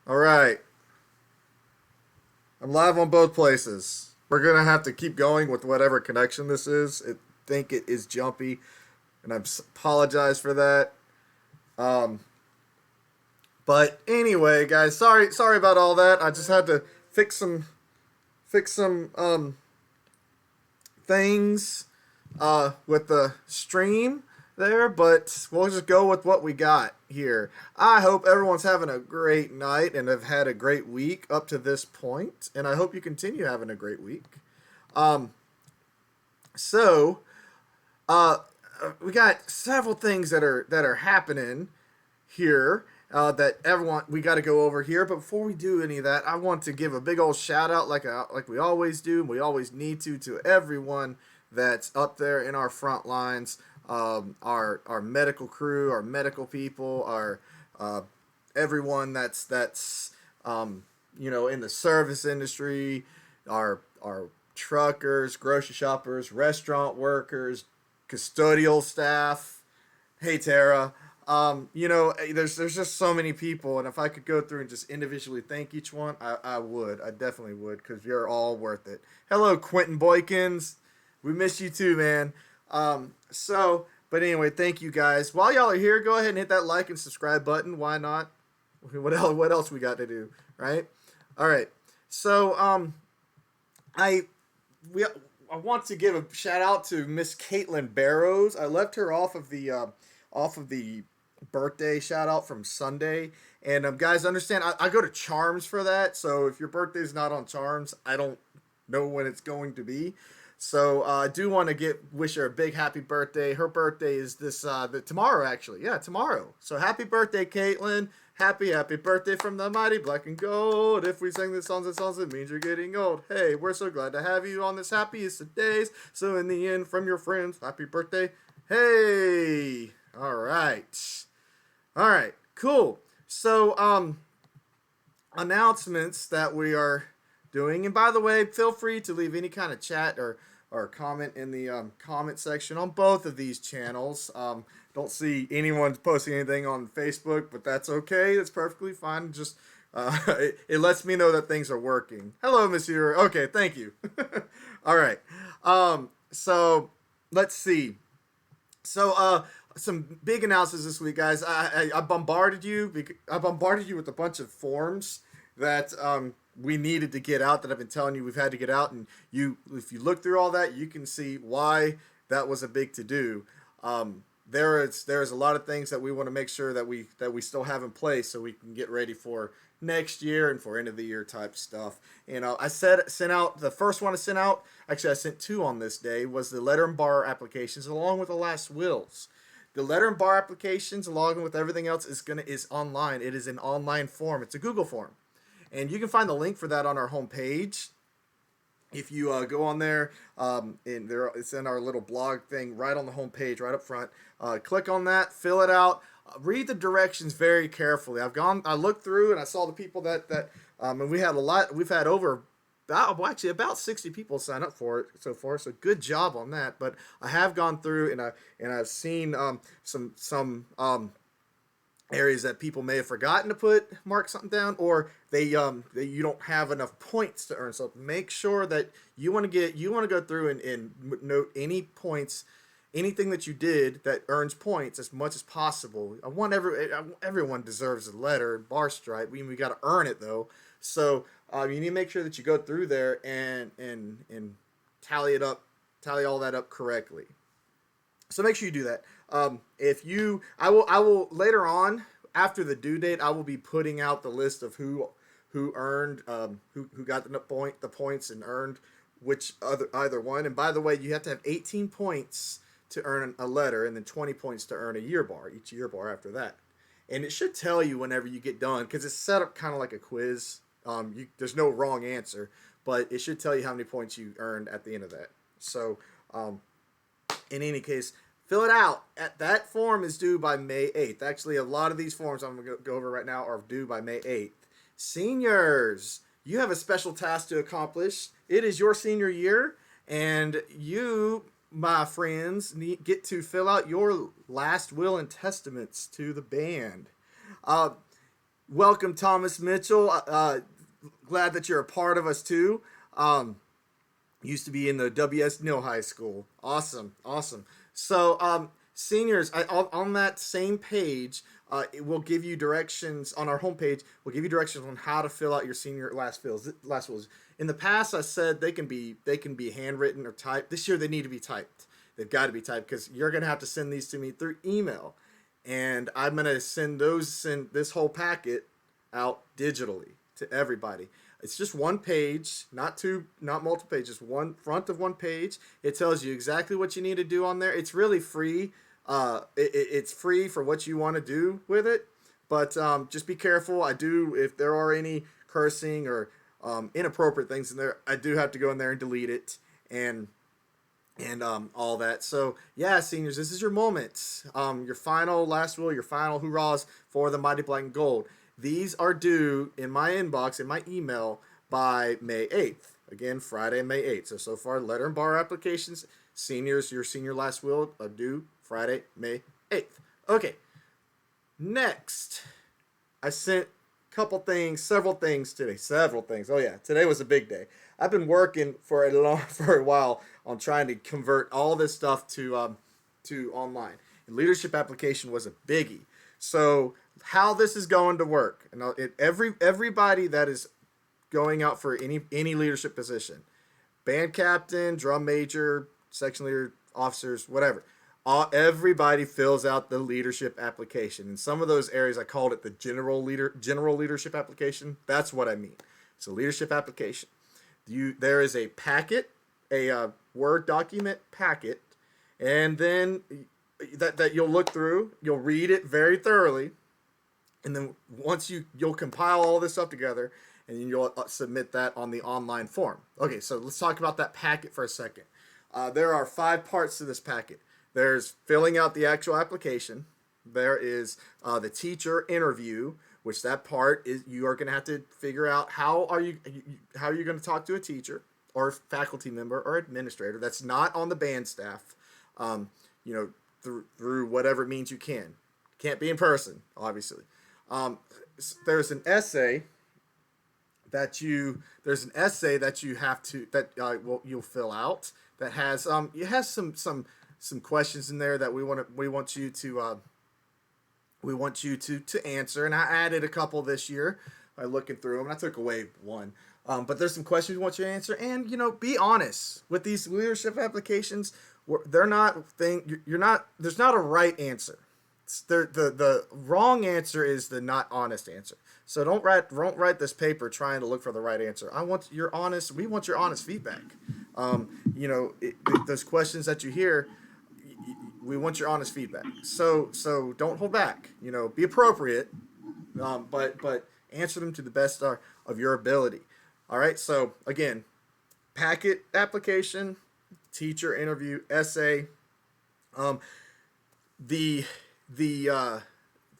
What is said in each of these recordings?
All right. I'm live on both places. We're going to have to keep going with whatever connection this is. I think it is jumpy, and I apologize for that. Um, but anyway, guys, sorry about all that. I just had to fix some things with the stream there, but we'll just go with what we got here. I hope everyone's having a great night and have had a great week up to this point, and I hope you continue having a great week. Um, so uh, we got several things that are happening here that everyone we got to go over here. But before we do any of that, I want to give a big old shout out, like we always do, and we always need to everyone that's up there in our front lines, our medical crew, our medical people, our everyone that's in the service industry, our truckers, grocery shoppers, restaurant workers, custodial staff. Hey Tara. There's just so many people, and if I could go through and just individually thank each one, I would. I definitely would, because you're all worth it. Hello, Quentin Boykins. We miss you too, man. But anyway, thank you guys. While y'all are here, go ahead and hit that like and subscribe button. Why not? What else we got to do, right? All right. So, I we I want to give a shout out to Miss Caitlin Barrows. I left her off of the birthday shout out from Sunday. And guys, understand I go to Charms for that. So if your birthday's not on Charms, I don't know when it's going to be. So I do want to wish her a big happy birthday. Her birthday is tomorrow, actually. Yeah, tomorrow. So happy birthday, Caitlin. Happy birthday from the mighty black and gold. If we sing the songs, it means you're getting old. Hey, we're so glad to have you on this happiest of days. So in the end, from your friends, happy birthday. Hey. All right. All right. Cool. So, announcements that we are doing. And by the way, feel free to leave any kind of chat or comment in the comment section on both of these channels. Don't see anyone posting anything on Facebook, but that's okay. That's perfectly fine. Just it lets me know that things are working. Hello, Monsieur. Okay, thank you. All right. So let's see. So some big announcements this week, guys. I bombarded you. I bombarded you with a bunch of forms that we needed to get out, that I've been telling you we've had to get out, and if you look through all that, you can see why that was a big to do. There is a lot of things that we want to make sure that we still have in place, so we can get ready for next year and for end of the year type stuff. And sent out the first one I sent out. Actually, I sent two on this day. Was the letter and bar applications along with the last wills. The letter and bar applications, along with everything else, is online. It is an online form. It's a Google form, and you can find the link for that on our homepage. If you go on there, it's in our little blog thing right on the homepage, right up front. Click on that, fill it out, read the directions very carefully. I looked through and I saw the people and we had a lot. We've had about 60 people sign up for it so far. So good job on that. But I have gone through and I've seen some areas that people may have forgotten to mark something down, or you don't have enough points to earn. So make sure that you want to go through and note any points, anything that you did that earns points as much as possible. I want everyone deserves a letter bar stripe. We got to earn it though. So you need to make sure that you go through there and tally all that up correctly. So make sure you do that. I will later on, after the due date, I will be putting out the list of who earned, who got the points and earned either one. And by the way, you have to have 18 points to earn a letter, and then 20 points to earn each year bar after that. And it should tell you whenever you get done, because it's set up kind of like a quiz. There's no wrong answer, but it should tell you how many points you earned at the end of that. So, in any case, fill it out. That form is due by May 8th. Actually, a lot of these forms I'm going to go over right now are due by May 8th. Seniors, you have a special task to accomplish. It is your senior year, and you, my friends, get to fill out your last will and testaments to the band. Welcome, Thomas Mitchell. Glad that you're a part of us too. Used to be in the W.S. Neal High School. Awesome, awesome. So, seniors, on that same page, it will give you directions on our homepage. We'll give you directions on how to fill out your senior last fills. Last wills. In the past, I said they can be handwritten or typed. This year, they need to be typed. They've got to be typed because you're gonna have to send these to me through email, and I'm gonna send this whole packet out digitally to everybody. It's just one page, not two, not multiple pages. One front of one page. It tells you exactly what you need to do on there. It's really free. It's free for what you want to do with it. But just be careful. If there are any cursing or inappropriate things in there, I do have to go in there and delete it and all that. So yeah, seniors, this is your moment. Your final last will, your final hoorahs for the Mighty Black and Gold. These are due in my inbox, in my email, by May 8th. Again, Friday, May 8th. So far, letter and bar applications, seniors, your senior last will are due Friday, May 8th. Okay, next, I sent several things today. Several things. Oh, yeah, today was a big day. I've been working for for a while on trying to convert all this stuff to online. And leadership application was a biggie. So how this is going to work, and everybody that is going out for any leadership position, band captain, drum major, section leader, officers, whatever. Everybody fills out the leadership application. In some of those areas, I called it the general leadership application. That's what I mean. It's a leadership application. There is a packet, a Word document packet, and then that you'll look through. You'll read it very thoroughly, and then once you'll compile all this stuff together, and then you'll submit that on the online form. Okay, so let's talk about that packet for a second. There are 5 parts to this packet. There's filling out the actual application. There is the teacher interview, which that part is you are going to have to figure out how are you going to talk to a teacher or faculty member or administrator that's not on the band staff. You know, through whatever means you can. Can't be in person, obviously. There's an essay that you have to you'll fill out that has it has some questions in there that we want you to answer, and I added a couple this year by looking through them, and I took away one. But there's some questions we want you to answer, and be honest with these leadership applications. They're not you're not. There's not a right answer. The wrong answer is the not honest answer. So don't write this paper trying to look for the right answer. We want your honest feedback. Those questions that you hear, we want your honest feedback. So don't hold back. Be appropriate, but answer them to the best of your ability. All right. So again, packet application, teacher interview, essay. The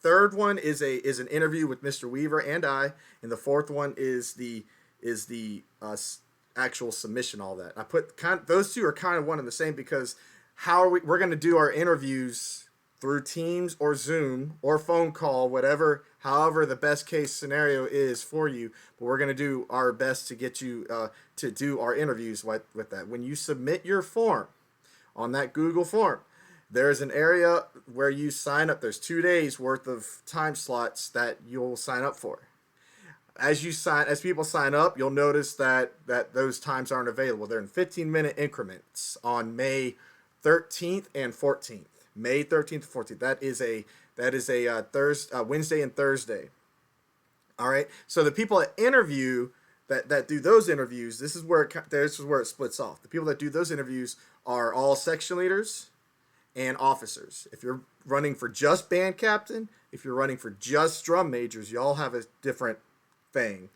third one is an interview with Mr. Weaver and I, and the fourth one is the actual submission. All that I put those two are kind of one and the same because we're going to do our interviews through Teams or Zoom or phone call, however the best case scenario is for you. But we're going to do our best to get you to do our interviews with that. When you submit your form on that Google form, there's an area where you sign up. There's 2 days worth of time slots that you'll sign up for. As people sign up, you'll notice that those times aren't available. They're in 15-minute increments on May 13th and 14th. May 13th and 14th. That is a Wednesday and Thursday. All right. So the people that interview that do those interviews, this is where it splits off. The people that do those interviews are all section leaders and officers. If you're running for just band captain, if you're running for just drum majors, y'all have a different thing.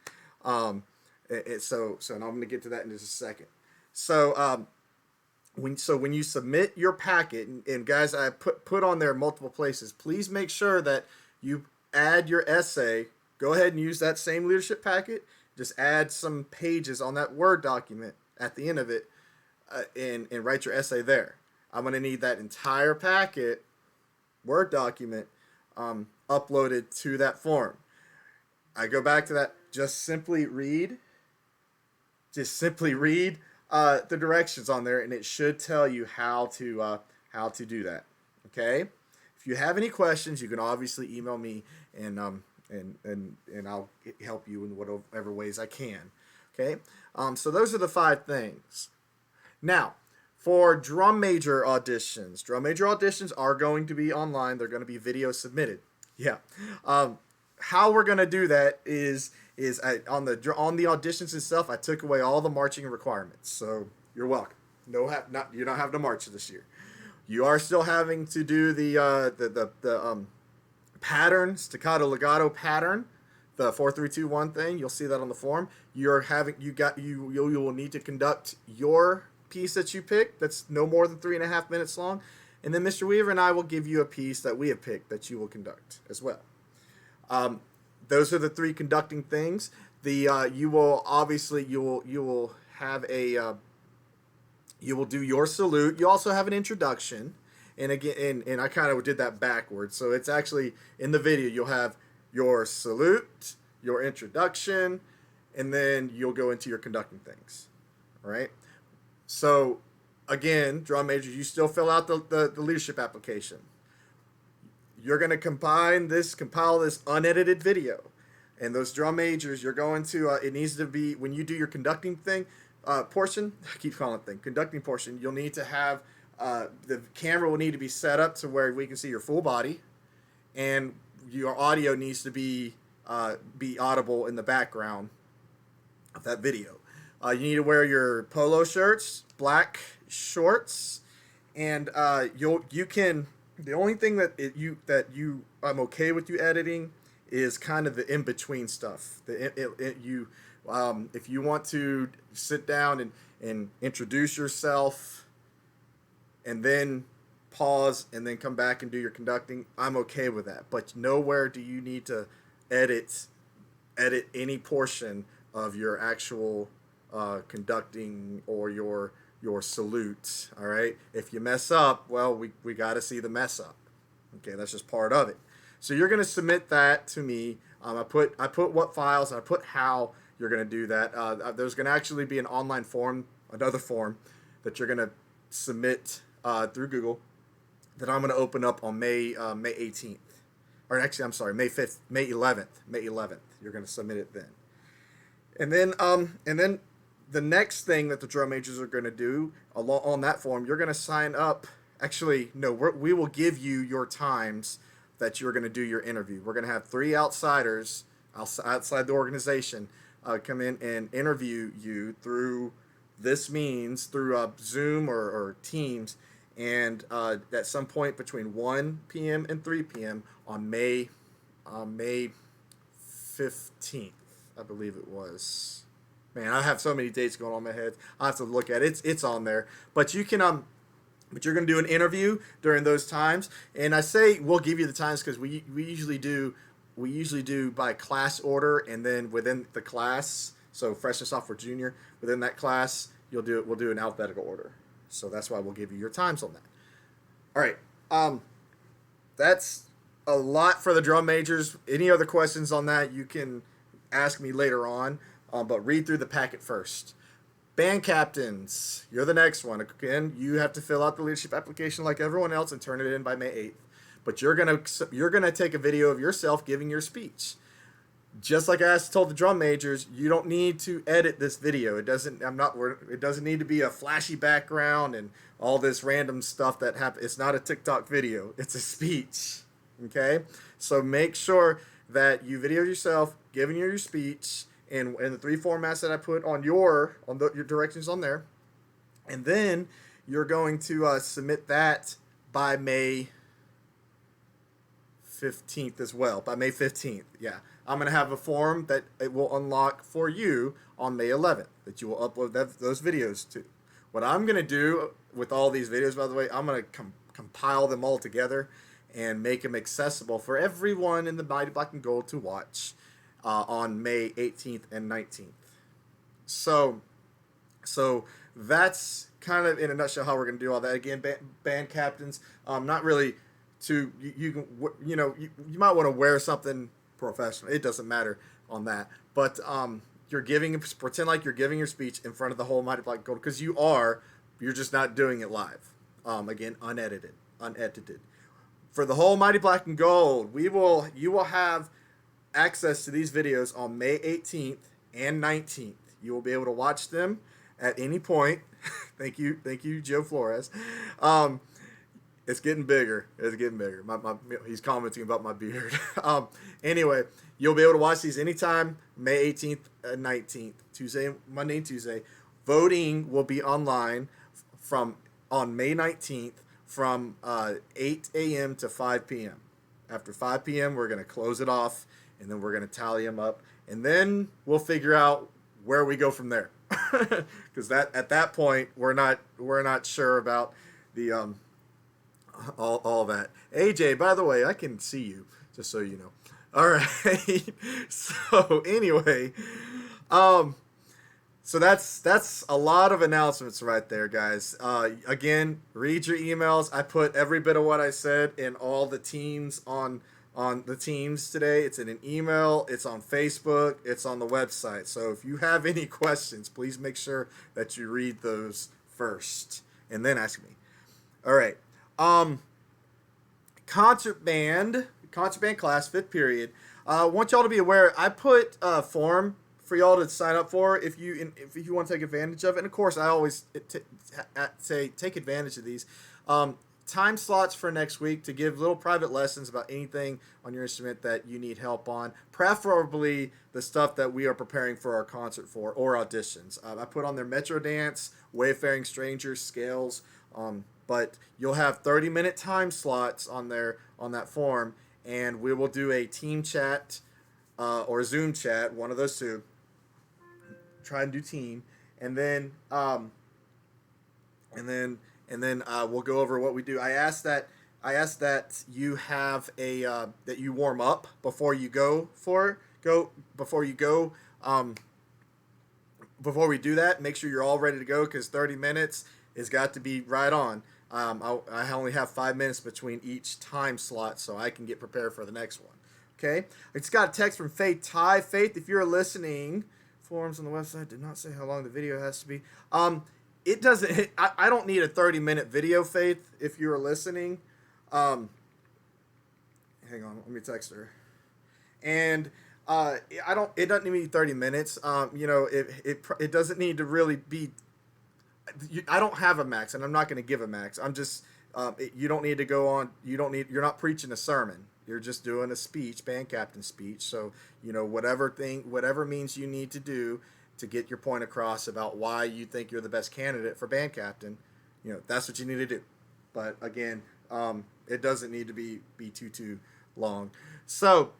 So and I'm going to get to that in just a second. So when you submit your packet, and guys, I put on there multiple places, please make sure that you add your essay. Go ahead and use that same leadership packet. Just add some pages on that Word document at the end of it, and write your essay there. I'm going to need that entire packet, Word document, uploaded to that form. I go back to that. Just simply read the directions on there, and it should tell you how to do that. Okay. If you have any questions, you can obviously email me, and and I'll help you in whatever ways I can. Okay. So those are the 5 things. Now, for drum major auditions are going to be online. They're going to be video submitted. Yeah. Um, how we're going to do that on the auditions itself. I took away all the marching requirements, so you're welcome. No, you don't have to march this year. You are still having to do the pattern, staccato legato pattern, the 4-3-2-1 thing. You'll see that on the form. You will need to conduct your piece that you pick. That's no more than 3.5 minutes long, and then Mr. Weaver and I will give you a piece that we have picked that you will conduct as well. Um, those are the 3 conducting things. You will obviously you will have you will do your salute. You also have an introduction, and again, and I kind of did that backwards. So it's actually in the video. You'll have your salute, your introduction, and then you'll go into your conducting things. All right. So again, drum majors, you still fill out the leadership application. You're going to compile this unedited video. And those drum majors, you're going to, it needs to be, when you do your conducting thing, portion, I keep calling it thing, conducting portion, you'll need to have, the camera will need to be set up to where we can see your full body. And your audio needs to be audible in the background of that video. You need to wear your polo shirts, black shorts, and you can. The only thing I'm okay with you editing is kind of the in between stuff. If you want to sit down and introduce yourself, and then pause and then come back and do your conducting, I'm okay with that. But nowhere do you need to edit any portion of your actual conducting or your salute. All right. If you mess up, well, we got to see the mess up. Okay, that's just part of it. So you're going to submit that to me. I put what files, and I put how you're going to do that. There's going to actually be an online form, another form that you're going to submit through Google that I'm going to open up on May 18th, or actually I'm sorry, May 5th, May 11th. You're going to submit it then, and then the next thing that the drum majors are going to do on that form, you're going to sign up. Actually, no, we will give you your times that you're going to do your interview. We're going to have 3 outsiders outside the organization come in and interview you through this means, through Zoom or Teams, and at some point between 1 p.m. and 3 p.m. on May 15th, I believe it was. Man, I have so many dates going on in my head. I have to look at it. It's on there. But you can but you're going to do an interview during those times. And I say we'll give you the times because we usually do by class order, and then within the class, so freshman, sophomore, junior, within that class, we'll do an alphabetical order. So that's why we'll give you your times on that. All right. That's a lot for the drum majors. Any other questions on that, you can ask me later on. But read through the packet first. Band captains, you're the next one. Again, you have to fill out the leadership application like everyone else and turn it in by May 8th. But you're gonna take a video of yourself giving your speech. Just like I told the drum majors, you don't need to edit this video. It doesn't need to be a flashy background and all this random stuff that happens. It's not a TikTok video. It's a speech. Okay? So make sure that you video yourself giving your speech in the 3 formats that I put on your directions on there, and then you're going to submit that by May 15th as well. By May 15th, yeah, I'm gonna have a form that it will unlock for you on May 11th that you will upload those videos to. What I'm gonna do with all these videos, by the way, I'm gonna compile them all together and make them accessible for everyone in the Mighty Black and Gold to watch on May 18th and 19th. So that's kind of in a nutshell how we're going to do all that. Again, band captains, not really you might want to wear something professional. It doesn't matter on that. But pretend like you're giving your speech in front of the whole Mighty Black and Gold, because you are. You're just not doing it live. Again, unedited. For the whole Mighty Black and Gold, you will have access to these videos on May 18th and 19th. You will be able to watch them at any point. Thank you, Joe Flores. It's getting bigger. He's commenting about my beard. Anyway, you'll be able to watch these anytime, May 18th and 19th, Monday and Tuesday. Voting will be online on May 19th from 8 a.m. to 5 p.m. After 5 p.m., we're going to close it off, and then we're going to tally them up, and then we'll figure out where we go from there. Because at that point, we're not sure about the all that. AJ, by the way, I can see you, just so you know. All right. So anyway, so that's a lot of announcements right there, guys. Again, read your emails. I put every bit of what I said in all the teams on the teams today. It's in an email. It's on Facebook. It's on the website. So if you have any questions, please make sure that you read those first and then ask me. All right. Concert band class, 5th period. I want y'all to be aware, I put a form for y'all to sign up for if you want to take advantage of it. And of course, I always say take advantage of these. Time slots for next week to give little private lessons about anything on your instrument that you need help on, preferably the stuff that we are preparing for our concert for or auditions. I put on their Metro Dance, Wayfaring Strangers, scales, but you'll have 30-minute time slots on that form, and we will do a team chat or Zoom chat, one of those two. Try and do team, and then we'll go over what we do. I ask that you have that you warm up before you go. Before we do that, make sure you're all ready to go, because 30 minutes has got to be right on. I only have 5 minutes between each time slot, so I can get prepared for the next one. Okay? I just got a text from Faith Ty. Faith, if you're listening, forums on the website did not say how long the video has to be. It doesn't. I don't need a 30-minute video, Faith. If you're listening, hang on, let me text her. And It doesn't need 30 minutes. It doesn't need to really be. I don't have a max, and I'm not going to give a max. I'm just. You don't need to go on. You're not preaching a sermon. You're just doing a speech, band captain speech. So whatever means you need to do to get your point across about why you think you're the best candidate for band captain, that's what you need to do. But again, it doesn't need to be too long. So,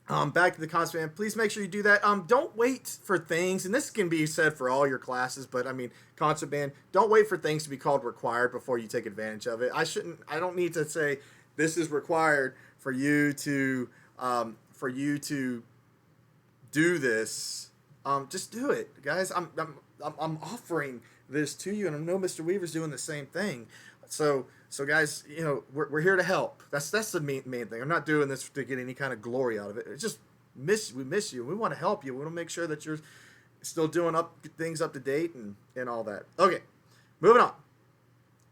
back to the concert band. Please make sure you do that. Don't wait for things, and this can be said for all your classes, but concert band, don't wait for things to be called required before you take advantage of it. I don't need to say this is required for you to do this. Just do it, guys. I'm offering this to you, and I know Mr. Weaver's doing the same thing. So guys, we're here to help. That's the main thing. I'm not doing this to get any kind of glory out of it. It's just we miss you. We want to help you. We want to make sure that you're still doing things up to date and all that. Okay, moving on.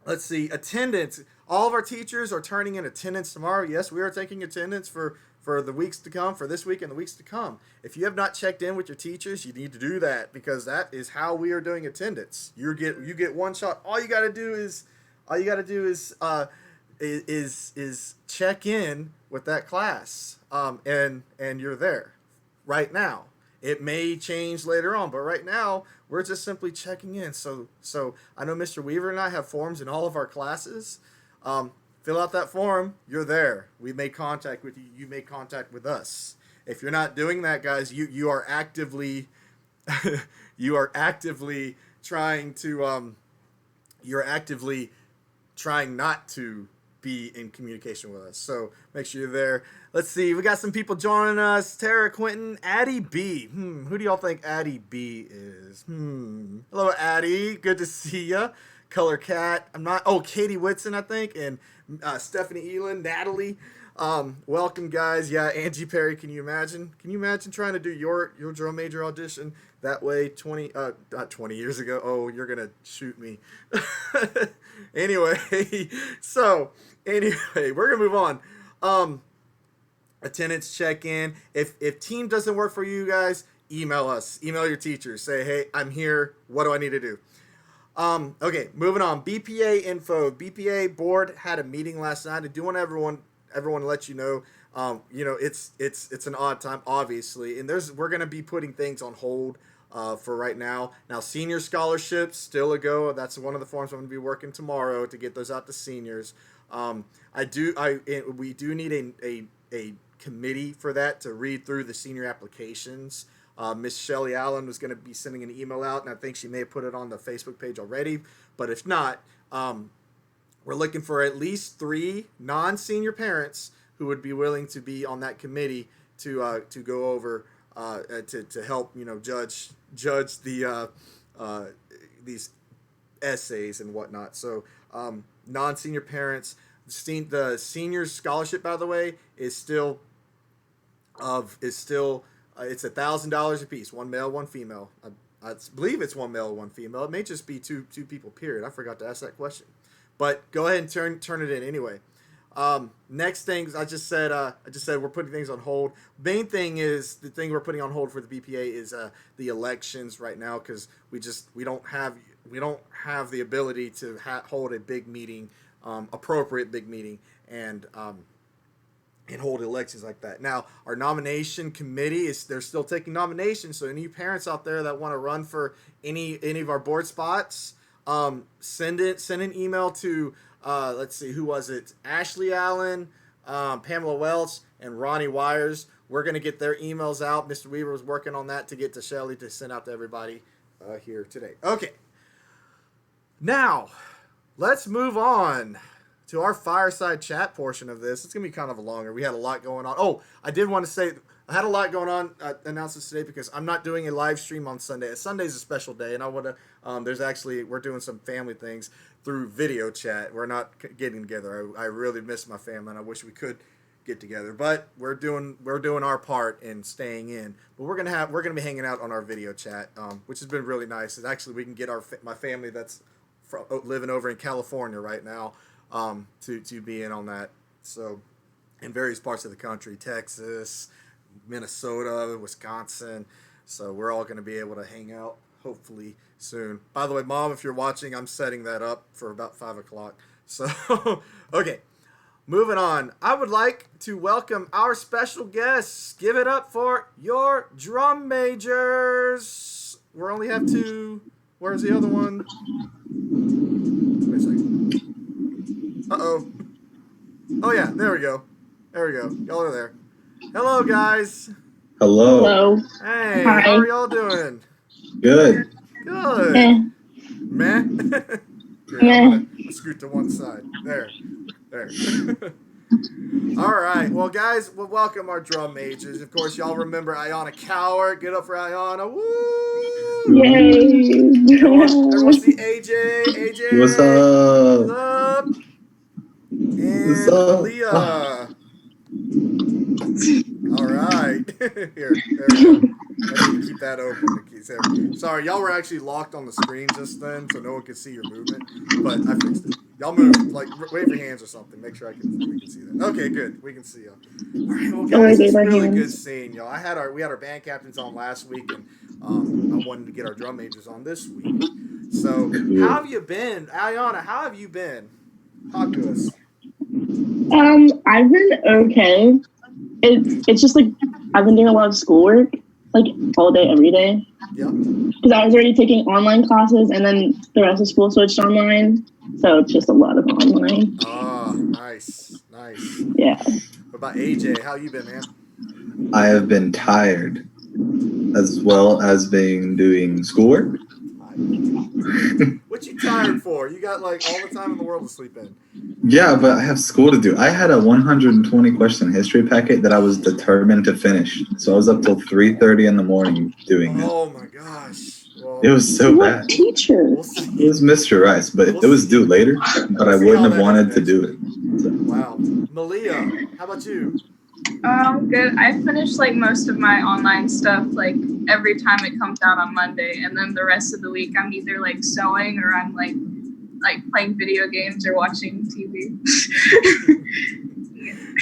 Let's see, attendance. All of our teachers are turning in attendance tomorrow. Yes, we are taking attendance for the weeks to come, for this week and the weeks to come. If you have not checked in with your teachers, you need to do that, because that is how we are doing attendance. You get one shot. All you got to do is check in with that class, and you're there right now. It may change later on, but right now we're just simply checking in. So I know Mr. Weaver and I have forms in all of our classes. Fill out that form. You're there. We made contact with you. You made contact with us. If you're not doing that, guys, you are actively trying not to be in communication with us. So make sure you're there. Let's see. We got some people joining us. Tara Quinton, Addie B. Who do y'all think Addie B is? Hello, Addie. Good to see ya. Color Cat. Katie Whitson, I think, and Stephanie Elin, Natalie. Welcome, guys. Yeah, Angie Perry. Can you imagine? Can you imagine trying to do your drum major audition that way? Not 20 years ago. Oh, you're gonna shoot me. Anyway, so anyway, we're gonna move on. Attendance check in. If team doesn't work for you guys, email us. Email your teachers. Say, hey, I'm here. What do I need to do? Okay, moving on. BPA info. BPA board had a meeting last night. I do want everyone to let you know. It's an odd time, obviously, and we're gonna be putting things on hold for right now. Now, senior scholarships still a go. That's one of the forms I'm gonna be working tomorrow to get those out to seniors. We do need a committee for that to read through the senior applications. Miss Shelly Allen was going to be sending an email out, and I think she may have put it on the Facebook page already. But if not, we're looking for at least 3 non-senior parents who would be willing to be on that committee to go over to help judge the these essays and whatnot. So non-senior parents. The senior scholarship, by the way, is still it's $1,000 a piece, one male, one female. I believe it's one male, one female. It may just be two people. Period. I forgot to ask that question, but go ahead and turn it in anyway. Next things I just said we're putting things on hold. Main thing is the thing we're putting on hold for the BPA is the elections right now, because we don't have the ability to hold a big meeting. Appropriate big meeting and hold elections like that. Now, our nomination committee they're still taking nominations. So any parents out there that want to run for any of our board spots, send an email to let's see, who was it? Ashley Allen, Pamela Welch, and Ronnie Wires. We're gonna get their emails out. Mr. Weaver was working on that to get to Shelly to send out to everybody here today. Okay. Now, let's move on to our fireside chat portion of this. It's going to be kind of longer. We had a lot going on. Oh, I did want to say I had a lot going on. Announce this today because I'm not doing a live stream on Sunday. Sunday's a special day, and I want to. We're doing some family things through video chat. We're not getting together. I really miss my family, and I wish we could get together. But we're doing our part in staying in. But we're gonna be hanging out on our video chat, which has been really nice. And actually, we can get my family that's living over in California right now to be in on that. So in various parts of the country, Texas, Minnesota, Wisconsin. So we're all going to be able to hang out hopefully soon. By the way, Mom, if you're watching, I'm setting that up for about 5 o'clock. So, okay, moving on. I would like to welcome our special guests. Give it up for your drum majors. We only have 2. Where's the other one? Wait a second. Uh-oh. Oh, yeah. There we go. Y'all are there. Hello, guys. Hello. Hey, Hi. how are y'all doing? Good. Meh? Meh. I'm gonna scoot to one side. There. All right. Well, guys, we'll welcome our drum majors. Of course, y'all remember Ayana Coward. Get up for Ayana. Woo! Yay. Everyone see AJ. AJ. What's up? What's up? And What's up? Leah. All right. Here. There we go. I need to keep that open. Sorry, y'all were actually locked on the screen just then, so no one could see your movement. But I fixed it. Y'all move, like wave your hands or something. Make sure we can see that. Okay, good. We can see y'all. All right, well, guys, it's really good seeing y'all. We had our band captains on last week, and I wanted to get our drum majors on this week. So, how have you been, Ayana? How have you been? Talk to us. I've been okay. It's just like I've been doing a lot of schoolwork, like all day, every day. Yeah. Because I was already taking online classes, and then the rest of school switched online, so it's just a lot of online. Oh, nice. Yeah. What about AJ? How you been, man? I have been tired, as well as been doing schoolwork. What you tired for? You got like all the time in the world to sleep in. Yeah, but I have school to do. I had a 120 question history packet that I was determined to finish. So I was up till 3:30 in the morning doing it. Oh my gosh. Well, It was so What bad. teacher? we'll see. It was Mr. Rice, but it was due later. But I We'll see wouldn't how have that wanted is to do next it. So, Wow. Malia, how about you? Good. I finished like most of my online stuff like every time it comes out on Monday, and then the rest of the week I'm either like sewing or I'm like playing video games or watching TV.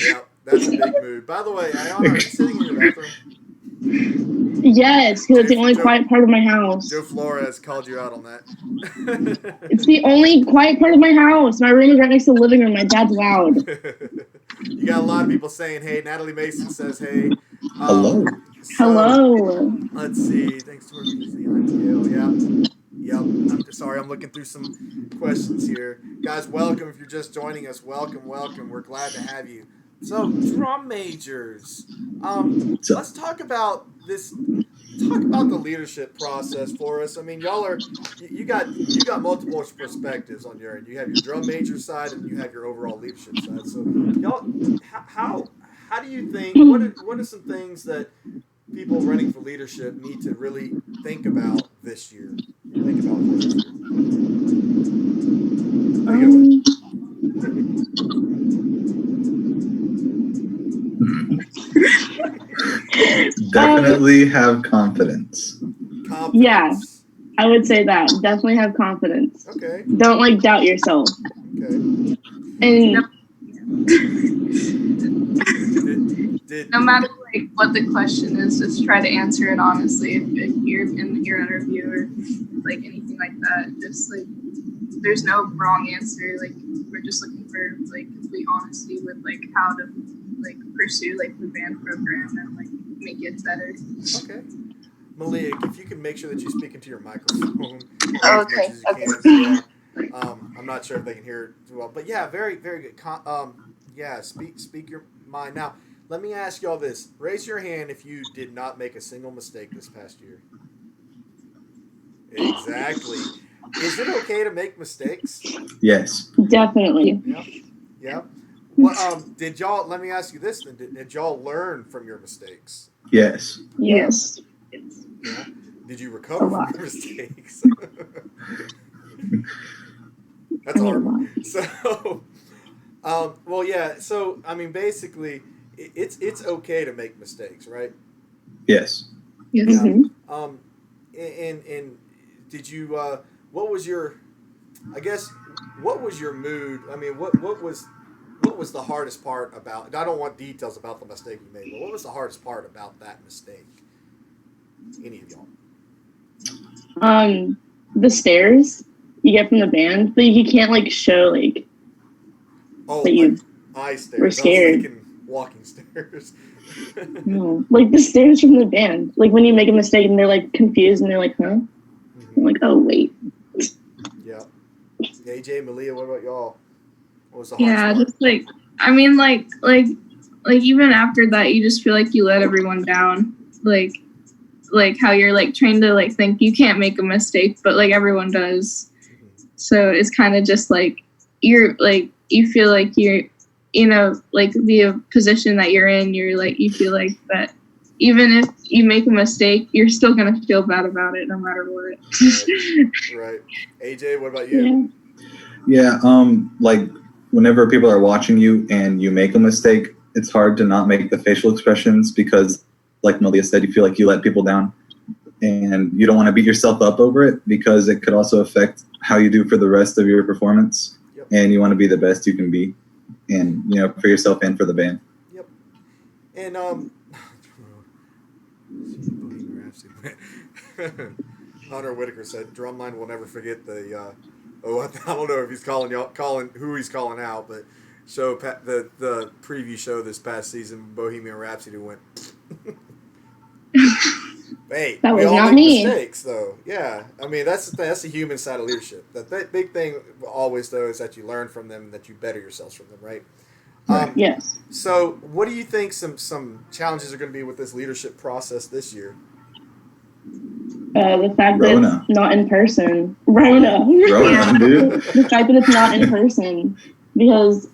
Yeah, that's a big mood. By the way, Ayana, are you sitting in your bathroom? Yes, because it's the only Joe- quiet part of my house. Joe Flores called you out on that. It's the only quiet part of my house. My room is right next to the living room. My dad's loud. You got a lot of people saying, hey. Natalie Mason says, hey. hello. So, Hello. let's see. Thanks to the ITL. Yeah. Yep. I'm sorry. I'm looking through some questions here. Guys, welcome. If you're just joining us, welcome. We're glad to have you. So, drum majors. So- Let's talk about this. Talk about the leadership process for us. I mean, y'all are you got multiple perspectives on your end. You have your drum major side and you have your overall leadership side. So, y'all, how do you think? What are some things that people running for leadership need to really think about this year? Think about for this year. How you doing? Definitely have confidence. Confidence. Yeah. I would say that. Definitely have confidence. Okay. Don't like doubt yourself. Okay. And No matter like what the question is, just try to answer it honestly. If you're in your interview or like anything like that, just like there's no wrong answer. Like we're just looking for like complete honesty with like how to like pursue like the band program and like make it better. Okay. Malik, if you can make sure that you speak into your microphone Okay, as much as you can. I'm not sure if they can hear it too well, but yeah, very, very good. Yeah, speak your mind. Now, let me ask y'all this. Raise your hand if you did not make a single mistake this past year. Exactly. Is it okay to make mistakes? Yes. definitely. Yep. Well, did y'all? Let me ask you this. Then, did y'all learn from your mistakes? Yes. Yes. Yeah. Did you recover A from lot. your mistakes? I That's mean, a hard. lot. So, well, yeah. So, I mean, basically, it's okay to make mistakes, right? Yes. Yes. Mhm. And did you? What was your? I guess what was your mood? I mean, what was the hardest part about? I don't want details about the mistake you made, but what was the hardest part about that mistake? Any of y'all? The stares you get from the band, but you can't like show like Oh, that you like eye stairs. were I was scared. thinking walking stairs. No, like the stares from the band. Like when you make a mistake and they're like confused and they're like, "Huh?" I'm like, "Oh wait." Yeah. AJ, Malia, what about y'all? What was the Yeah, hardest part? just like I mean like even after that you just feel like you let everyone down. Like how you're like trained to like think you can't make a mistake, but like everyone does. So it's kind of just like you're like you feel like you're like the position that you're in, you're like you feel like that even if you make a mistake, you're still gonna feel bad about it no matter what. Right. AJ, what about you? Yeah. Yeah. Like whenever people are watching you and you make a mistake, it's hard to not make the facial expressions because, like Malia said, you feel like you let people down, and you don't want to beat yourself up over it because it could also affect how you do for the rest of your performance. Yep. And you want to be the best you can be, and for yourself and for the band. Yep. And Hunter Whitaker said Drumline will never forget the I don't know if he's calling who he's calling out, but the preview show this past season, Bohemian Rhapsody went. Hey, That we was all not make me. mistakes, though. Yeah, I mean that's the human side of leadership. That big thing always though is that you learn from them and that you better yourselves from them, right? Right. Yes. So, what do you think some challenges are going to be with this leadership process this year? The fact Rona. that it's not in person. Rona. Rona, dude. The fact that it's not in person. Because,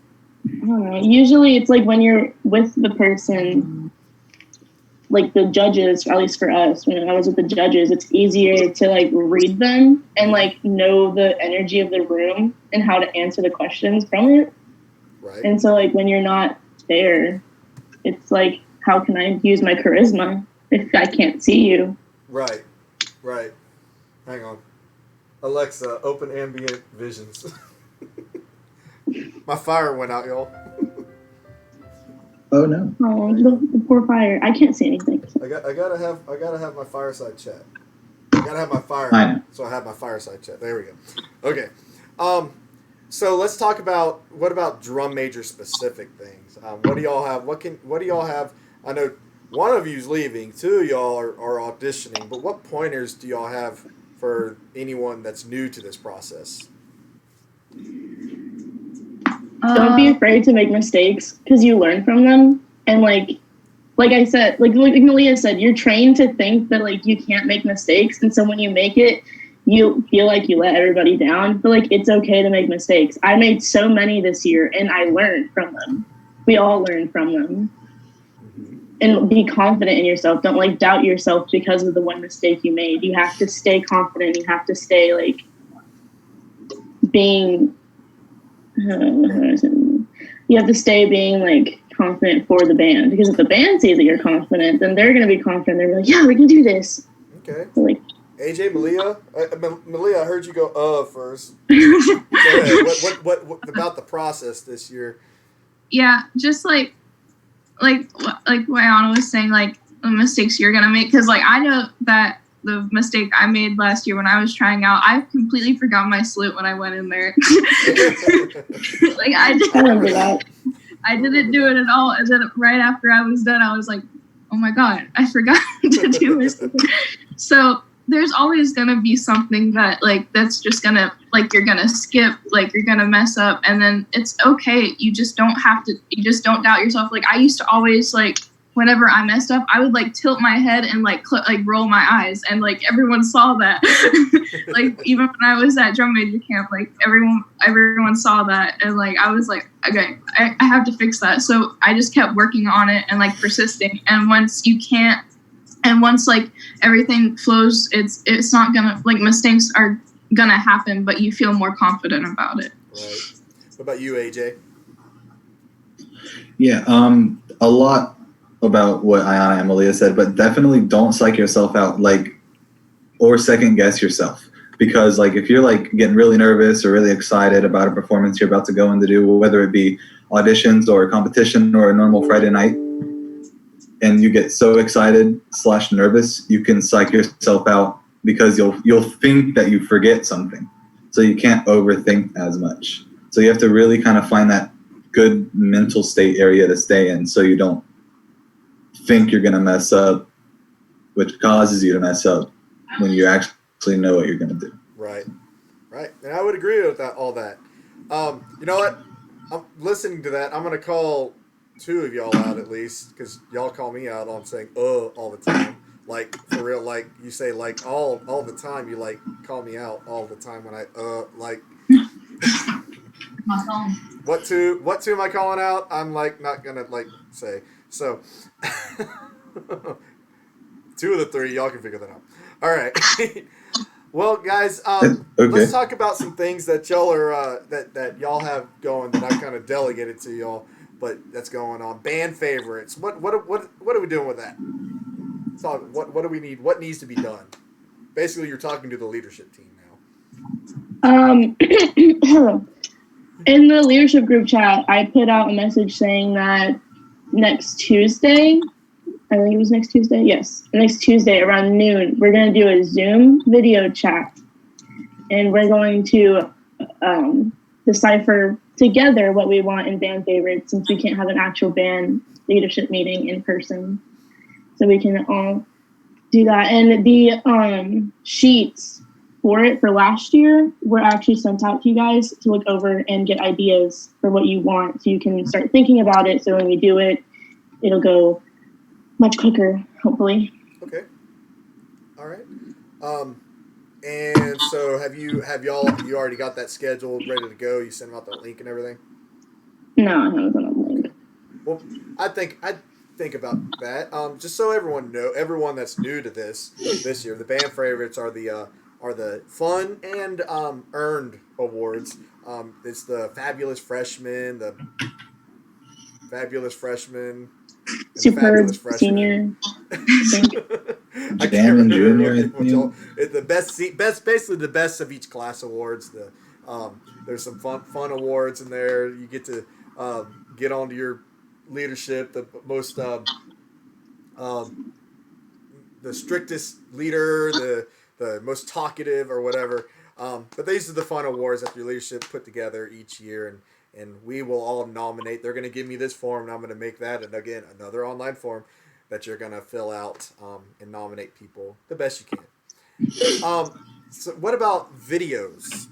I don't know, usually it's like when you're with the person, like the judges, or at least for us, when I was with the judges, it's easier to like read them and like know the energy of the room and how to answer the questions from it. Right. And so like when you're not there, it's like, how can I use my charisma if I can't see you? Right. Right. Hang on. Alexa, open ambient visions. My fire went out, y'all. Oh no. Oh, the poor fire! I can't see anything. I gotta have my fireside chat. I gotta have my fire. I know. So I have my fireside chat. There we go. Okay. So let's talk about what about drum major specific things. What do y'all have? What do y'all have? I know one of you's leaving. Two of y'all are auditioning. But what pointers do y'all have for anyone that's new to this process? Don't be afraid to make mistakes because you learn from them. And like I said, like Malia said, you're trained to think that like you can't make mistakes. And so when you make it, you feel like you let everybody down. But like it's okay to make mistakes. I made so many this year and I learned from them. We all learn from them. And be confident in yourself. Don't like doubt yourself because of the one mistake you made. You have to stay confident. You have to stay like being you have to stay being like confident for the band, because if the band sees that you're confident, then they're going to be confident. They're like, yeah, we can do this. Okay. So, like, AJ, Malia, Malia, I heard you go first. Go ahead. What about the process this year? Yeah, just like what Anna was saying, like the mistakes you're gonna make, because like I know that the mistake I made last year when I was trying out, I completely forgot my salute when I went in there. Like I remember that. I didn't do it at all, and then right after I was done, I was like, oh my god, I forgot to do my salute. So there's always gonna be something that like that's just gonna like you're gonna skip, like you're gonna mess up, and then it's okay. You just don't doubt yourself. Like I used to always like whenever I messed up, I would like tilt my head and like roll my eyes, and like everyone saw that. Like even when I was at drum major camp, like everyone saw that, and like I was like, okay, I have to fix that. So I just kept working on it and like persisting. And once you can't, and once like everything flows, it's not gonna like mistakes are gonna happen, but you feel more confident about it. Right. What about you, AJ? Yeah, a lot about what Ayana and Malia said, but definitely don't psych yourself out, like, or second guess yourself. Because like if you're like getting really nervous or really excited about a performance you're about to go in to do, whether it be auditions or a competition or a normal Friday night, and you get so excited / nervous, you can psych yourself out because you'll think that you forget something. So you can't overthink as much. So you have to really kind of find that good mental state area to stay in so you don't think you're going to mess up, which causes you to mess up when you actually know what you're going to do. Right. And I would agree with all that. You know what? I'm listening to that. I'm going to call two of y'all out at least, because y'all call me out on saying all the time. Like for real, like you say like all the time. You like call me out all the time when I like. My phone. What two am I calling out? I'm like not gonna like say. So two of the three, y'all can figure that out. All right. Well, guys, Okay. Let's talk about some things that y'all are that y'all have going that I've kind of delegated to y'all, but that's going on. Band favorites. What are we doing with that? So what do we need? What needs to be done? Basically, you're talking to the leadership team now. In the leadership group chat, I put out a message saying that next Tuesday, I think it was next Tuesday. Yes, next Tuesday around noon, we're going to do a Zoom video chat, and we're going to decipher together what we want in band favorites, since we can't have an actual band leadership meeting in person. So we can all do that. And the sheets for it for last year were actually sent out to you guys to look over and get ideas for what you want, so you can start thinking about it. So when we do it, it'll go much quicker, hopefully. Okay. All right. And so you already got that scheduled, ready to go? You sent them out the link and everything? No, I haven't done a link. Well, I think think about that. Just so everyone that's new to this year, the band favorites are the fun and earned awards. It's the fabulous freshman, the fabulous freshman, and the Superb fabulous freshman. senior. I think. I Jam can't and remember junior, I think. the best, basically the best of each class awards. There's some fun awards in there. You get to get onto your leadership, the most the strictest leader, the most talkative or whatever. But these are the fun awards that your leadership put together each year, and we will all nominate. They're going to give me this form, and I'm going to make that, and again, another online form that you're going to fill out and nominate people the best you can. So what about videos?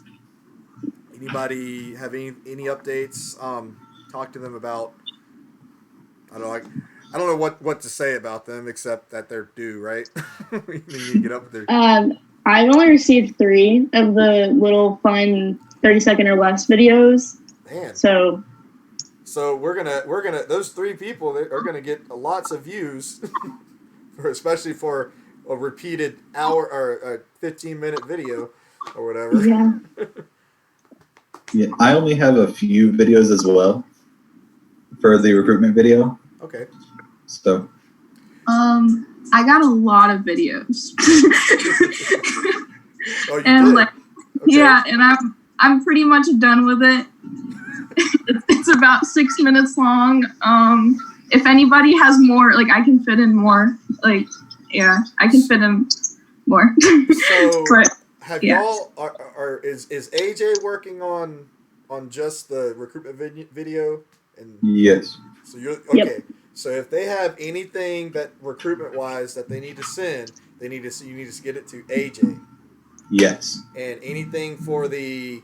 Anybody have any updates? Talk to them about. I don't know what to say about them except that they're due, right? You get up there. I've only received 3 of the little fun 30-second or less videos. Man. So we're gonna those 3 people that are gonna get lots of views, especially for a repeated hour or a 15-minute video or whatever. yeah. Yeah, I only have a few videos as well for the recruitment video. Okay. So I got a lot of videos. Oh, you And did? like, Okay. yeah, and I'm pretty much done with it. It's about 6 minutes long. If anybody has more, like I can fit in more. Like, yeah, I can fit in more. So But have yeah. y'all is AJ working on just the recruitment video? And yes, so you're okay. Yep. So if they have anything that recruitment wise that they need to send, you need to get it to AJ. yes, And anything for the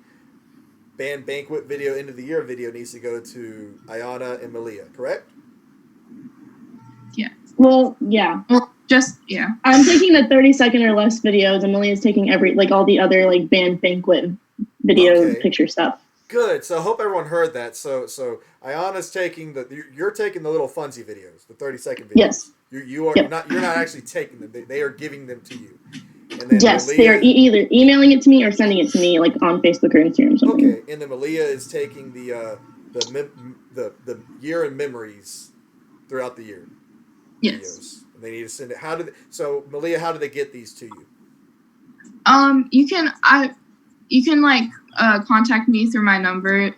band banquet video, end of the year video needs to go to Ayana and Malia, correct? Well, yeah. well, just yeah. I'm taking the 30-second or less videos. Amelia's taking all the other like band banquet video Okay. picture stuff. Good. So I hope everyone heard that. So Ayana's taking you're taking the little funsy videos, the 30-second videos. Yes. You are Yep. you're not actually taking them. They are giving them to you. And then Yes, Malia, they are either emailing it to me or sending it to me like on Facebook or Instagram or something. okay, and then Malia is taking the year in memories throughout the year. Yes. Videos. And they need to send it. So Malia, how do they get these to you? You can like contact me through my number. If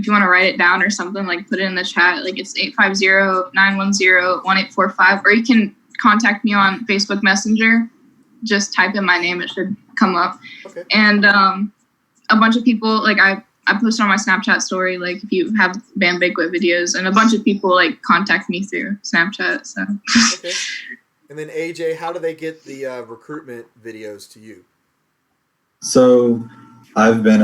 you want to write it down or something, like put it in the chat. Like it's 850-910-1845, or you can contact me on Facebook Messenger. Just type in my name; it should come up. Okay. And a bunch of people, like I post on my Snapchat story, like if you have band banquet videos, and a bunch of people like contact me through Snapchat. So. Okay. And then AJ, how do they get the recruitment videos to you? So I've been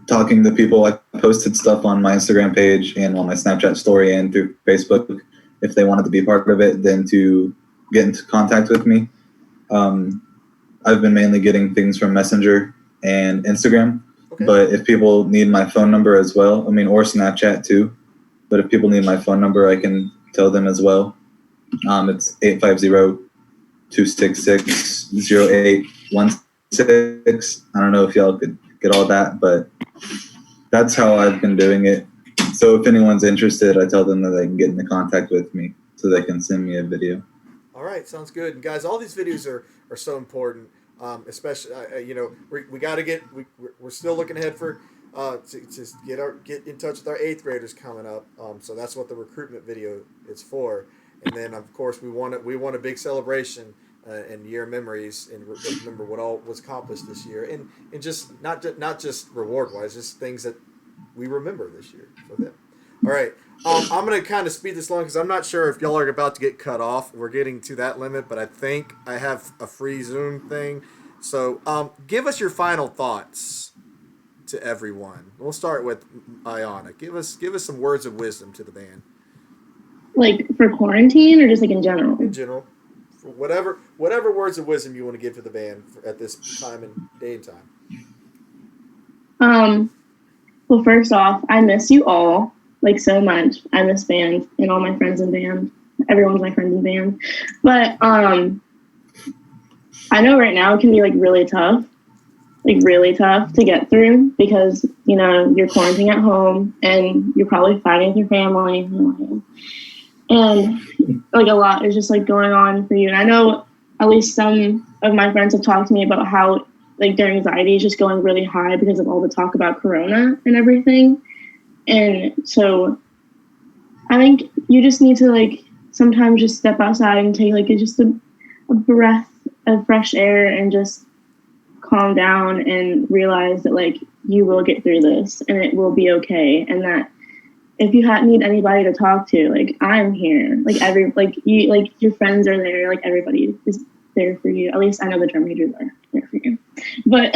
talking to people. I posted stuff on my Instagram page and on my Snapchat story and through Facebook. If they wanted to be part of it, then to get into contact with me. I've been mainly getting things from Messenger and Instagram. Okay. But if people need my phone number as well, or Snapchat too. But if people need my phone number, I can tell them as well. It's 850-266-0816. I don't know if y'all could get all that, but that's how I've been doing it. So if anyone's interested, I tell them that they can get into contact with me so they can send me a video. All right, sounds good. And guys, all these videos are so important. Especially, we got to we're still looking ahead for to get in touch with our 8th graders coming up. So that's what the recruitment video is for. And then of course we want a big celebration and year memories and remember what all was accomplished this year and just not just reward wise, just things that we remember this year for them. All right. I'm going to kind of speed this along because I'm not sure if y'all are about to get cut off. We're getting to that limit, but I think I have a free Zoom thing. So give us your final thoughts to everyone. We'll start with Ayana. Give us some words of wisdom to the band. Like for quarantine or just like in general? In general. For whatever words of wisdom you want to give to the band at this time and day and time. Well, first off, I miss you all. like so much. I miss band and all my friends in band. Everyone's my friend in band. But I know right now it can be like really tough to get through because, you know, you're quarantining at home and you're probably fighting with your family. And like a lot is just like going on for you. And I know at least some of my friends have talked to me about how like their anxiety is just going really high because of all the talk about corona and everything. And so I think you just need to like sometimes just step outside and take like just a breath of fresh air and just calm down and realize that like you will get through this and it will be okay. And that if you need anybody to talk to, like I'm here, like your friends are there, like everybody is there for you. At least I know the drum majors are there for you. But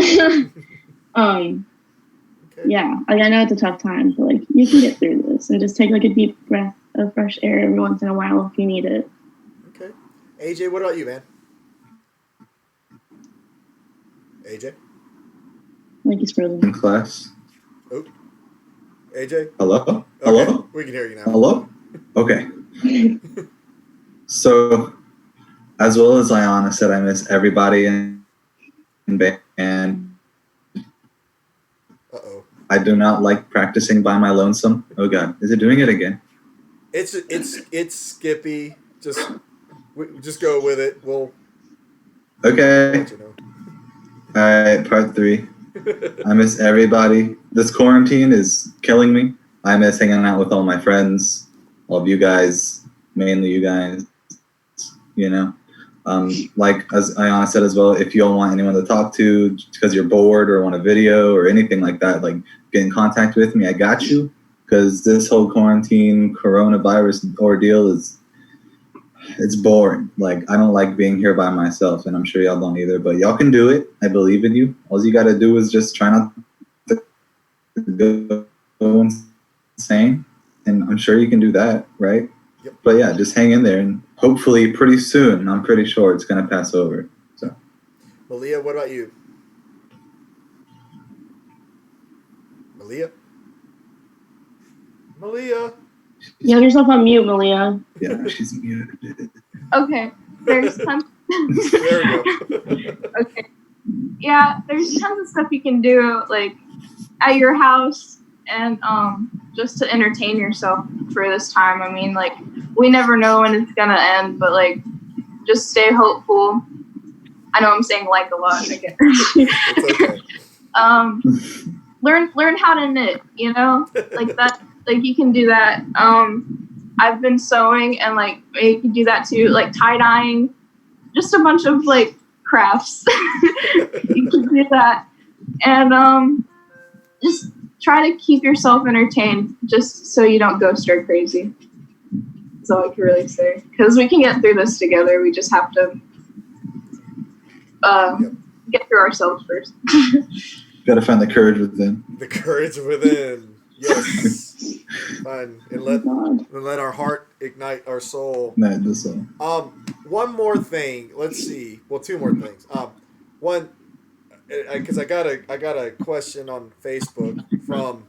yeah, like I know it's a tough time, but like you can get through this and just take like a deep breath of fresh air every once in a while if you need it. Okay. AJ, what about you, man? AJ? Like he's frozen. In class. Oh. AJ? Hello? Okay. Hello? We can hear you now. Hello? Okay. So, as well as Ayana said, I miss everybody in band. Uh-oh. I do not like practicing by my lonesome. Oh God, is it doing it again? It's Skippy. Just go with it. We'll Okay. let you know. All right, part 3. I miss everybody. This quarantine is killing me. I miss hanging out with all my friends, all of you guys, mainly you guys. You know, like as Ayana said as well, if you don't want anyone to talk to because you're bored or want a video or anything like that, like get in contact with me. I got you. Because this whole quarantine coronavirus ordeal it's boring. Like I don't like being here by myself, and I'm sure y'all don't either. But y'all can do it. I believe in you. All you got to do is just try not to go insane, and I'm sure you can do that, right? Yep. But yeah, just hang in there, and hopefully, pretty soon, I'm pretty sure it's gonna pass over. So, Malia, what about you? Malia? You have yourself on mute, Malia. yeah, she's muted. Okay, there's tons. There we go. Okay, yeah, there's tons of stuff you can do like at your house and just to entertain yourself for this time. I mean, like we never know when it's gonna end, but like just stay hopeful. I know I'm saying like a lot again. It's okay. Learn how to knit, you know, like that. Like you can do that. I've been sewing and like you can do that too, like tie dyeing, just a bunch of like crafts. You can do that, and just try to keep yourself entertained, just so you don't go stir crazy. That's all I can really say. Because we can get through this together. We just have to get through ourselves first. Gotta find the courage within. The courage within. Yes. Fine. And let our heart ignite our soul. Not this one. One more thing. Let's see. Well, two more things. One, because I got a question on Facebook from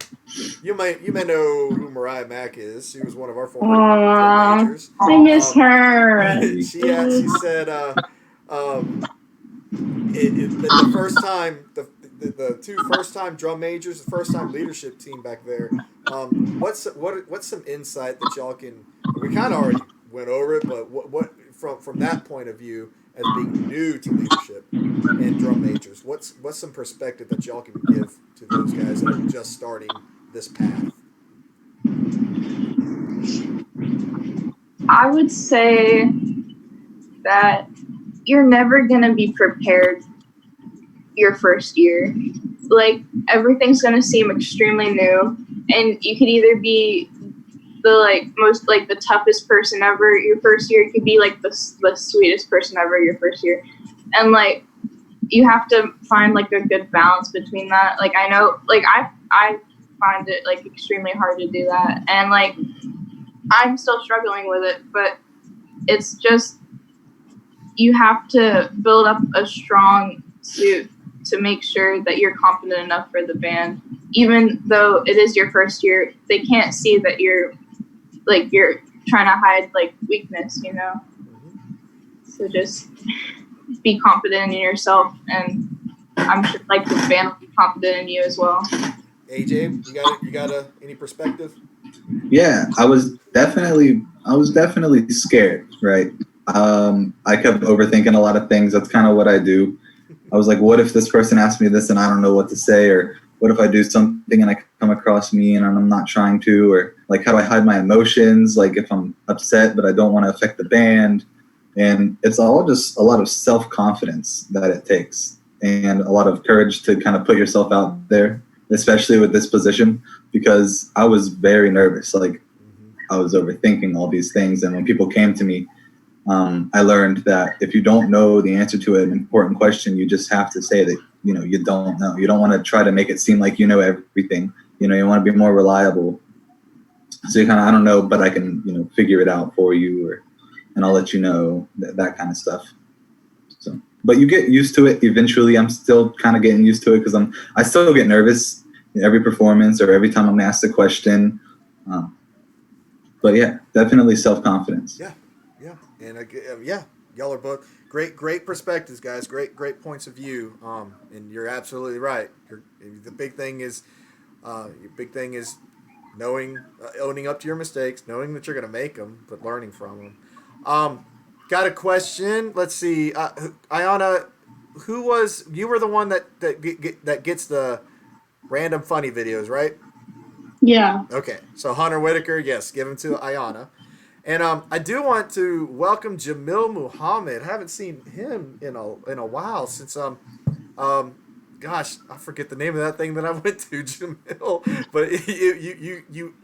you may know who Mariah Mack is. She was one of our former majors. I miss her. She said the first time the two first time drum majors, the first time leadership team back there. What's some insight that y'all can? We kind of already went over it, but what from that point of view as being new to leadership and drum majors, what's some perspective that y'all can give to those guys that are just starting this path? I would say that you're never going to be prepared your first year. Like everything's going to seem extremely new, and you could either be the most the toughest person ever your first year. You could be like the sweetest person ever your first year, and like you have to find like a good balance between that. Like I know, like I find it like extremely hard to do that, and like I'm still struggling with it, but it's just you have to build up a strong suit to make sure that you're confident enough for the band. even though it is your first year, they can't see that you're trying to hide like weakness, you know. So just be confident in yourself, and I'm sure like the band will be confident in you as well. AJ, you got any perspective? Yeah, I was definitely scared, right? I kept overthinking a lot of things. That's kind of what I do. I was like, what if this person asks me this and I don't know what to say? Or what if I do something and I come across mean and I'm not trying to? Or like, how do I hide my emotions? Like if I'm upset, but I don't want to affect the band. And it's all just a lot of self-confidence that it takes and a lot of courage to kind of put yourself out there, especially with this position, because I was very nervous. Like I was overthinking all these things. And when people came to me, I learned that if you don't know the answer to an important question, you just have to say that, you know, you don't know. You don't want to try to make it seem like you know everything. You know, you want to be more reliable. So you kind of, I don't know, but I can, you know, figure it out for you, and I'll let you know, that kind of stuff. So, but you get used to it eventually. I'm still kind of getting used to it because I still get nervous every performance or every time I'm asked a question. But yeah, definitely self-confidence. Yeah. And y'all are both great perspectives, guys. Great points of view. And you're absolutely right. The big thing is knowing, owning up to your mistakes, knowing that you're going to make them, but learning from them. Got a question. Let's see, Ayana, you were the one that gets the random funny videos, right? Yeah. Okay, so Hunter Whitaker, yes, give him to Ayana. And I do want to welcome Jamil Muhammad. I haven't seen him in a while since gosh, I forget the name of that thing that I went to, Jamil. But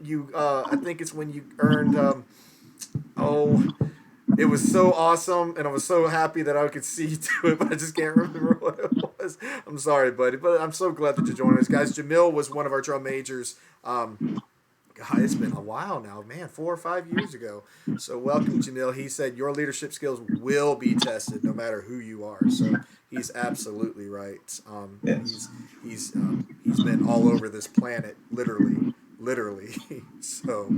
you I think it's when you earned it was so awesome, and I was so happy that I could see you do it, but I just can't remember what it was. I'm sorry, buddy, but I'm so glad that you're joining us, guys. Jamil was one of our drum majors. God, it's been a while now, man, 4 or 5 years ago. So welcome, Jamil. He said your leadership skills will be tested no matter who you are. So he's absolutely right. Yes. He's been all over this planet, literally. So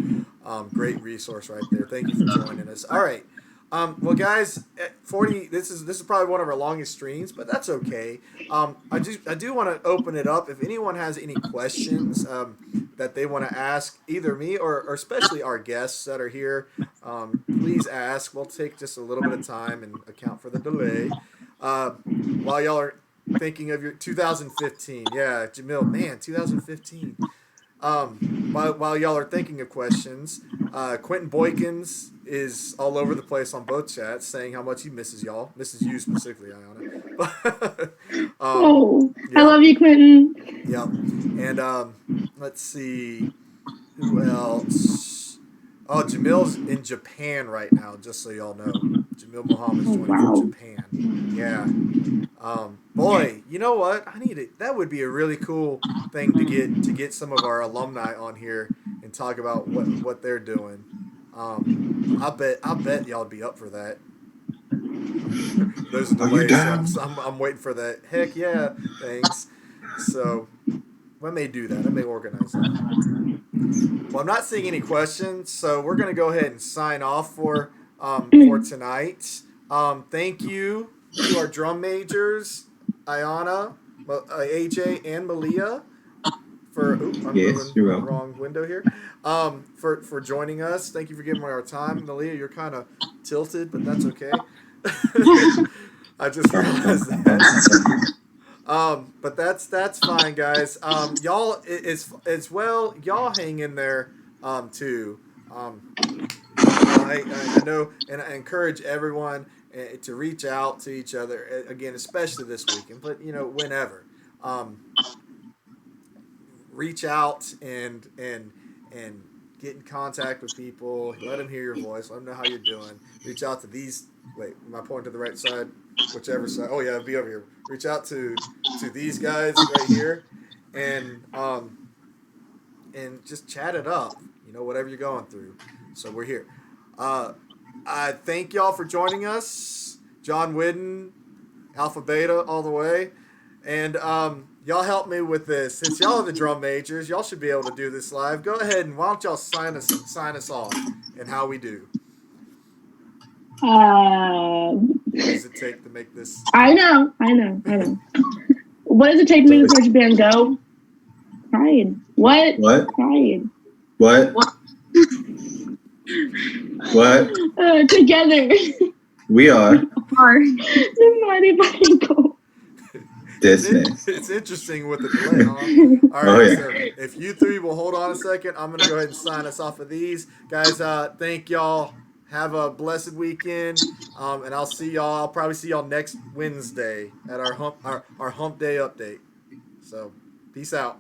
great resource right there. Thank you for joining us. All right. Well, guys, at 40. This is probably one of our longest streams, but that's okay. I do want to open it up. If anyone has any questions that they want to ask either me or especially our guests that are here, please ask. We'll take just a little bit of time and account for the delay. While y'all are thinking of your 2015, yeah, Jamil, man, 2015. While y'all are thinking of questions, Quentin Boykins is all over the place on both chats saying how much he misses y'all. Misses you specifically, Ayana. I love you, Quentin. Yep. And let's see who else. Oh, Jamil's in Japan right now, just so y'all know. Jamil Muhammad's joining from Japan. Yeah. Boy, you know what? I need it. That would be a really cool thing to get some of our alumni on here and talk about what they're doing. I bet y'all would be up for that. There's a delay, so I'm waiting for that. Heck yeah, thanks. So I may do that. I may organize that. Well, I'm not seeing any questions, so we're gonna go ahead and sign off for tonight. Thank you to our drum majors, Ayana, AJ, and Malia for I'm moving the wrong window here. For joining us. Thank you for giving me our time. Malia, you're kind of tilted, but that's okay. I just realized that. But that's fine, guys. Y'all as well. Y'all hang in there too. I know, and I encourage everyone to reach out to each other again, especially this weekend. But whenever, reach out and get in contact with people. Let them hear your voice. Let them know how you're doing. Reach out to these. Wait, am I pointing to the right side? Whichever side. Oh yeah, be over here. Reach out to these guys right here, and just chat it up. Whatever you're going through. So we're here. I thank y'all for joining us. John Whidden, Alpha Beta, all the way, and y'all help me with this. Since y'all are the drum majors, y'all should be able to do this live. Go ahead and why don't y'all sign us off and how we do. What does it take to make this? I know. What does it take to make the Torture Band go? Pride. What? Pride. What? What? Together. We are The Mighty Mighty Go. dismissed. It's interesting with the delay, huh? All right, Oh, yeah. so if you three will hold on a second, I'm going to go ahead and sign us off of these. Guys, thank y'all. Have a blessed weekend, and I'll see y'all. I'll probably see y'all next Wednesday at our hump day update. So, peace out.